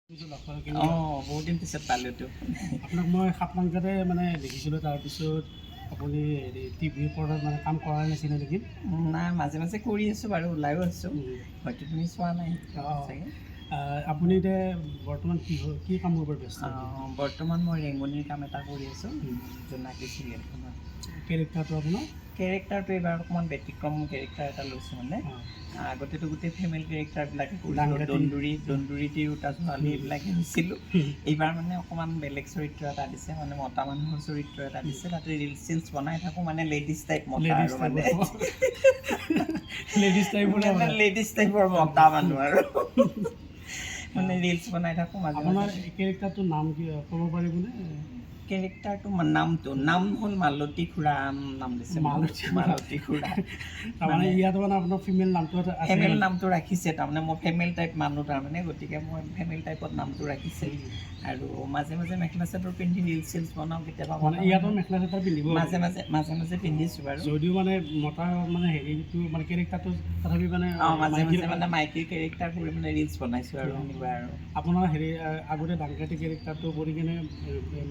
বহুত দিন পিছত পালোঁতো আপোনাক মই খাপলাংকাতে মানে দেখিছিলোঁ। তাৰপিছত আপুনি হেৰি টিভিৰ পৰ্দাত মানে কাম কৰা নাছিলে নেকি? নাই, মাজে মাজে কৰি আছোঁ বাৰু, ওলাইও আছোঁ। হয়তো তুমি চোৱা নাই চাগে। আপুনি এতিয়া বৰ্তমান কি কামৰ ওপৰত ব্যস্ত? বৰ্তমান মই ৰেঙনিৰ কাম এটা কৰি আছোঁ, জোনাকী চিৰিয়েলখনৰ। কেৰেক্টাৰটো আপোনাৰ? কেৰেক্টাৰটো এইবাৰ অকণমান ব্যতিক্ৰম কেৰেক্টাৰ এটা লৈছোঁ। মানে আগতেতো গোটেই ফিমেল কেৰেক্টাৰবিলাকে কৰিছিলোঁ, দন্দুৰী তিৰোতা ছোৱালী এইবিলাকে হৈছিলোঁ। এইবাৰ মানে অকণমান বেলেগ চৰিত্ৰ এটা দিছে, মানে মতা মানুহৰ চৰিত্ৰ এটা দিছে। তাতে ৰিলচ চিলচ বনাই থাকোঁ, মানে লেডিজ টাইপ মতা আৰু মানে লেডিজ টাইপৰ মতা মানুহ আৰু মানে ৰিলচ বনাই থাকোঁ মাজে মাজে। আপোনাৰ কেৰেক্টাৰটোৰ নাম কি ক'ব পাৰিবনে? কেৰেক্টাৰটো নাম হ'ল মালতী খুৰা নাম দিছে। মালতী খুৰা। তাৰমানে ইয়াতো মানে আপোনাৰ ফিমেল নামটো আছে? ফিমেল নামটো ৰাখিছে, তাৰমানে মই ফিমেল টাইপ মানুহ, তাৰমানে গতিকে মই ফিমেল টাইপত নামটো ৰাখিছে। আৰু মাজে মাজে মেখেলা চাদৰ পিন্ধি ৰিলচ চিলচ বনাওঁ কেতিয়াবা। মানে ইয়াতো মেখেলা চাদৰ পিন্ধিব? মাজে মাজে পিন্ধিছোঁ বাৰু। যদিও মানে মতা মানে হেৰিটো মানে কেৰেক্টাৰটো তথাপি মানে মাজে মাজে মানে মাইকীৰ কেৰেক্টাৰ কৰি মানে ৰিলচ বনাইছোঁ আৰু এনেকুৱা আৰু। আপোনাৰ হেৰি আগতে ডাংকাটি কেৰেক্টাৰটো কৰি কিনে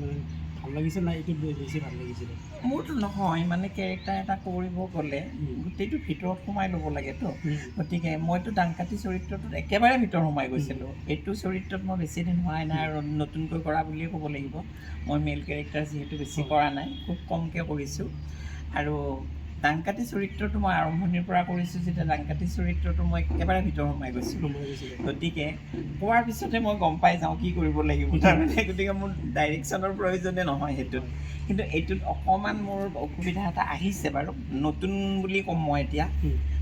মানে ভাল লাগিছে নাই এইটো বেছি ভাল লাগিছিলে? মোৰতো নহয়, মানে কেৰেক্টাৰ এটা কৰিব গ'লে গোটেইটো ভিতৰত সোমাই ল'ব লাগেতো। গতিকে মইতো ডাংকাটি চৰিত্ৰটোত একেবাৰে ভিতৰত সোমাই গৈছিলোঁ। এইটো চৰিত্ৰত মই বেছি দিন হোৱাই নাই আৰু নতুনকৈ কৰা বুলিয়ে ক'ব লাগিব। মই মেল কেৰেক্টাৰ যিহেতু বেছি কৰা নাই, খুব কমকৈ কৰিছোঁ। আৰু ডাংকাটি চৰিত্ৰটো মই আৰম্ভণিৰ পৰা কৰিছোঁ যেতিয়া ডাংকাটি চৰিত্ৰটো মই একেবাৰে ভিতৰত সোমাই গৈছিলোঁ। গতিকে কোৱাৰ পিছতে মই গম পাই যাওঁ কি কৰিব লাগিব তাৰমানে। গতিকে মোৰ ডাইৰেকশ্যনৰ প্ৰয়োজনে নহয় সেইটোত। কিন্তু এইটোত অকণমান মোৰ অসুবিধা এটা আহিছে বাৰু, নতুন বুলি ক'ম মই এতিয়া।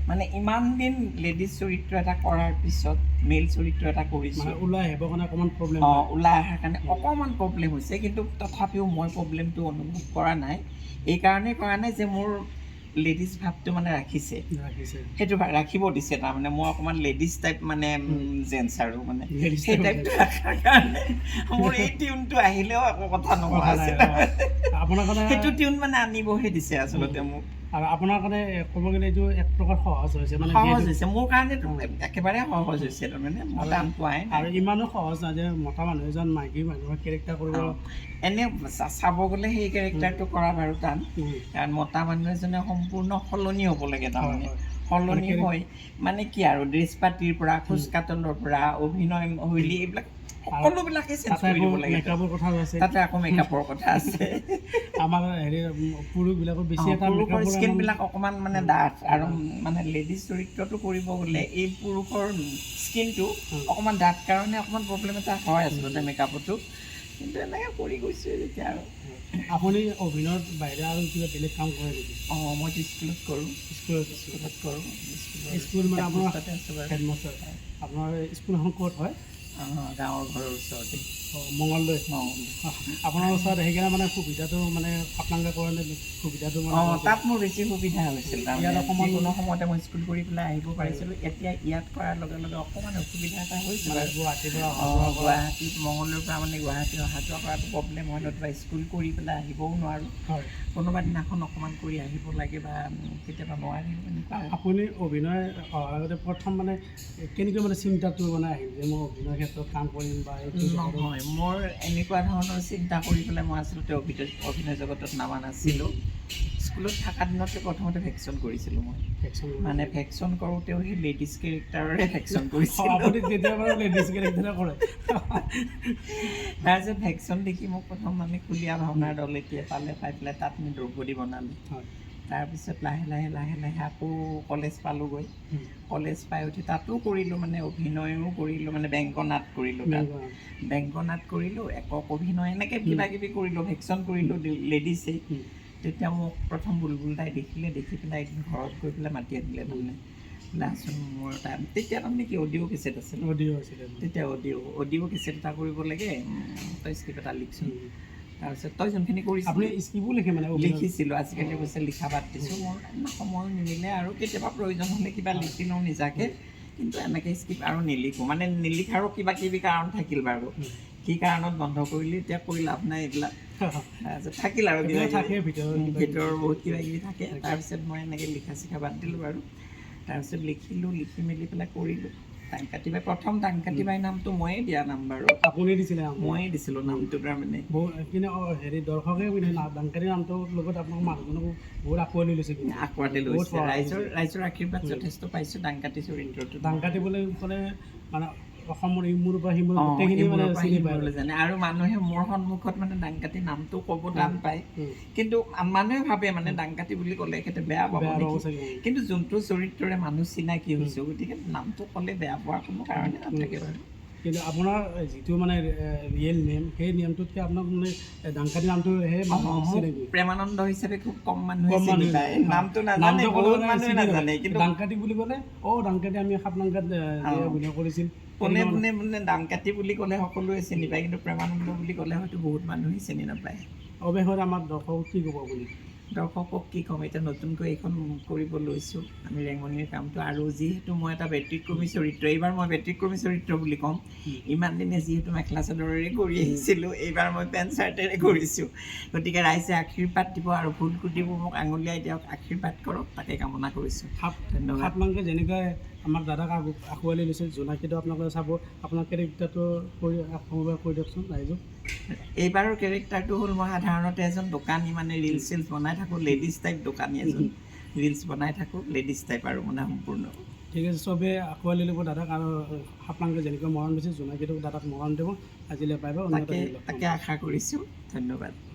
মানে ইমান দিন লেডিজ চৰিত্ৰ এটা কৰাৰ পিছত মেল চৰিত্ৰ এটা কৰিছোঁ, ওলাই আহিবৰ কাৰণে অকণমান প্ৰব্লেম। ওলাই অহাৰ কাৰণে অকণমান প্ৰব্লেম হৈছে। কিন্তু তথাপিও মই প্ৰব্লেমটো অনুভৱ কৰা নাই। এইকাৰণেই কৰা নাই যে মোৰ লেডিজ ভাৱটো মানে ৰাখিছে, সেইটো ৰাখিব দিছে। তাৰমানে মই অকণমান লেডিজ টাইপ মানে জেন্টছ আৰু মানে সেই টাইপটো ৰখাৰ কাৰণে মোৰ এই টিউনটো আহিলেও একো কথা নোহোৱা আছে। আপোনাৰ কাৰণে সেইটো টিউন মানে আনিবহে দিছে আচলতে মোক। আৰু আপোনাৰ কাৰণে ক'ব গ'লে এইটো এক প্ৰকাৰ সহজ হৈছে, মানে সহজ হৈছে মোৰ কাৰণেতো একেবাৰে সহজ হৈছে। তাৰমানে মই টান পোৱাই নাই। আৰু ইমানো সহজ নহয় যে মতা মানুহ এজন মাইকী মানুহৰ কেৰেক্টাৰ কৰিব। এনেই চাব গ'লে সেই কেৰেক্টাৰটো কৰা বাৰু টান, কাৰণ মতা মানুহ এজনে সম্পূৰ্ণ সলনি হ'ব লাগে। তাৰমানে সলনি হৈ মানে কি আৰু ড্ৰেছ পাতিৰ পৰা, খোজ কাটলৰ পৰা, অভিনয় শৈলী এইবিলাক সকলোবিলাকে চেঞ্জ কৰি দিব লাগে। মেকআপৰ কথা আছে, তাতে আকৌ মেকআপৰ কথা আছে। আমাৰ হেৰি পুৰুষবিলাকৰ বেছি এটা পুৰুষৰ স্কিনবিলাক অকণমান মানে ডাঠ, আৰু মানে লেডিজ চৰিত্ৰটো কৰিব গ'লে এই পুৰুষৰ স্কিনটো অকণমান ডাঠ কাৰণে অকণমান প্ৰব্লেম এটা হয় আচলতে মেকআপতো। কিন্তু এনেকৈ কৰি গৈছোঁ যেতিয়া আৰু। আপুনি অভিনয়ৰ বাহিৰে আৰু কিবা বেলেগ কাম কৰে নেকি? মইতো স্কুলত কৰোঁ। স্কুলত কৰোঁ। স্কুল মানে আপোনাৰ তাতে আছোঁ বাৰু। হেডমাষ্টাৰ। আপোনাৰ স্কুলখন ক'ত হয়? গাঁৱৰ ঘৰৰ ওচৰতে। মঙলদৈ। আপোনাৰ ওচৰত সেইকাৰণে মানে সুবিধাটো মানে খাপলাংকা কাৰণে সুবিধাটো তাত মোৰ বেছি সুবিধা হৈছিল। তাৰমানে কোনো সময়তে মই স্কুল কৰি পেলাই আহিব পাৰিছিলোঁ। এতিয়া ইয়াত কৰাৰ লগে লগে অকণমান অসুবিধা এটা হৈছে বাৰু। গুৱাহাটীৰ পৰা গুৱাহাটীত মঙলদৈৰ পৰা মানে গুৱাহাটী অহা যোৱা কৰাটো প্ৰব্লেম হয়, নতুবা স্কুল কৰি পেলাই আহিবও নোৱাৰোঁ। কোনোবা দিনাখন অকণমান কৰি আহিব লাগে বা কেতিয়াবা নোৱাৰিম এনেকুৱা। আপুনি অভিনয় আগতে প্ৰথম মানে কেনেকৈ মানে চিন্তাটো মানে আহিল যে মই অভিনয় ক্ষেত্ৰত কাম কৰিম বা নহয়, মোৰ এনেকুৱা ধৰণৰ চিন্তা কৰি পেলাই মই আচলতে অভিনয় জগতত নামা নাছিলোঁ। স্কুলত থকা দিনতে প্ৰথমতে ভেকশ্যন কৰিছিলোঁ মই। মানে ভেকশ্যন কৰোঁতেও সেই লেডিজ কেৰেক্টাৰৰে ভেকশ্যন কৰিছিলোঁ। তাৰপিছত ভেকশ্যন দেখি মোক প্ৰথম মানে খুলীয়া ভাওনাৰ দল এতিয়া পাই পেলাই তাত আমি দ্ৰৌপদী বনালোঁ। তাৰপিছত লাহে লাহে আকৌ কলেজ পালোঁগৈ। কলেজ পাই উঠি তাতো কৰিলোঁ, মানে অভিনয়ো কৰিলোঁ, মানে ব্যংগনাট কৰিলোঁ তাত। ব্যংগনাট কৰিলোঁ, একক অভিনয়, এনেকৈ কিবা কিবি কৰিলোঁ, ভেকশ্যন কৰিলোঁ লেডিছেই। তেতিয়া মোক প্ৰথম বুলবুল দাই দেখিলে, দেখি পেলাই এদিন ঘৰত গৈ পেলাই মাতি আনিলে। তাৰমানে লাচোন মোৰ তেতিয়া তাৰমানে কি অডিঅ' কেছেট আছিল। তেতিয়া অডিঅ' কেছেট এটা কৰিব লাগে, তই স্ক্ৰিপ্ট এটা লিখচোন। তাৰপিছত তই যোনখিনি কৰিছিলোঁ আপুনি স্ক্ৰিপ্টো লিখে মানে? লিখিছিলোঁ। আজিকালি অৱশ্যে লিখা বাদ দিছোঁ, মোৰ সময় নিমিলে আৰু কেতিয়াবা প্ৰয়োজন হ'লে কিবা লিখি লওঁ নিজাকৈ। কিন্তু এনেকৈ স্ক্ৰিপ্ট আৰু নিলিখোঁ, মানে নিলিখাৰো কিবা কিবি কাৰণ থাকিল বাৰু। কি কাৰণত বন্ধ কৰিলোঁ এতিয়া কৈ লাভ নাই এইবিলাক। থাকিল আৰু ভিতৰৰ বহুত কিবা কিবি থাকে। তাৰপিছত মই এনেকৈ লিখা চিখা বাদ দিলোঁ বাৰু। তাৰপিছত লিখিলোঁ, লিখি মেলি পেলাই কৰিলোঁ। ডাংকাটি বাই প্ৰথম ডাংকাটি বাই নামটো ময়ে দিয়া নাম বাৰু আপুনি দিছিলে ময়ে দিছিলোঁ নামটো তাৰমানে কিন্তু হেৰি দৰ্শকে ডাংকাৰী নামটোৰ লগত আপোনাক মানুহজনকো বহুত আঁকোৱালি লৈছে আঁকোৱালি লৈছে ৰাইজৰ আশীৰ্বাদ যথেষ্ট পাইছোঁ ডাংকাটি চৰিত্ৰটো ডাংকাটি বুলি ক'লে মানে অসমৰ ইমূৰৰ পৰা সিমূৰ গোটেইখিনি মানে চিনি পায় জানে আৰু মানুহে মোৰ সন্মুখত মানে ডাংকাটি নামটো ক'ব টান পায় কিন্তু মানুহে ভাবে মানে ডাংকাটি বুলি ক'লে এখেতে বেয়া পাব কিন্তু যোনটো চৰিত্ৰৰে মানুহ চিনাকি হৈছোঁ গতিকে নামটো ক'লে বেয়া পোৱাৰ কোনো কাৰণে নাথাকে বাৰু কিন্তু আপোনাৰ যিটো মানে ৰিয়েল নেম সেই নেমটোতকৈ আপোনাক মানে ডাংকাটি নামটোহে প্ৰেমানন্দ হিচাপে খুব কম মানুহে চিনি পায় নামটো নাজানে বহুত মানুহে নাজানে কিন্তু ডাংকাটি বুলি ক'লে ডাংকাটি আমি খাপলাংকাত অভিনয় কৰিছিল কোনে কোনে মানে ডাংকাটি বুলি ক'লে সকলোৱে চিনি পায় কিন্তু প্ৰেমানন্দ বুলি ক'লে হয়তো বহুত মানুহে চিনি নাপায় অৱশেষত আমাৰ দৰ্শকক কি ক'ব আপুনি দৰ্শকক কি ক'ম এতিয়া নতুনকৈ এইখন কৰিব লৈছোঁ আমি ৰেঙনিৰ কামটো আৰু যিহেতু মই এটা ব্যতিক্ৰমী চৰিত্ৰ এইবাৰ মই ব্যতিক্ৰমী চৰিত্ৰ বুলি ক'ম ইমান দিনে যিহেতু মেখেলা চাদৰেৰে কৰি আহিছিলোঁ এইবাৰ মই পেণ্ট চাৰ্টেৰে কৰিছোঁ গতিকে ৰাইজে আশীৰ্বাদ দিব আৰু ভুল ক্ৰুটিবোৰ মোক আঙুলিয়াই দিয়ক আশীৰ্বাদ কৰক তাকে কামনা কৰিছোঁ ধন্যবাদ আপোনালোকে যেনেকৈ আমাৰ দাদাক আঁকোৱালি লৈছিল জোনাকীটো আপোনালোকে চাব আপোনাৰ কেৰেক্টাৰটো কৈ দিয়কচোন ৰাইজক এইবাৰৰ কেৰেক্টাৰটো হ'ল মই সাধাৰণতে এজন দোকানী মানে ৰিলছ চিলছ বনাই থাকোঁ লেডিজ টাইপ দোকানী এজন ৰিলছ বনাই থাকোঁ লেডিজ টাইপ আৰু মানে সম্পূৰ্ণ ঠিক আছে চবেই আঁকোৱালি ল'ব দাদাক আৰু আপোনালোকে যেনেকৈ মৰম দিছে জোনাকীটোক দাদাক মৰম দিব আজিলৈ পাই তাকে আশা কৰিছোঁ ধন্যবাদ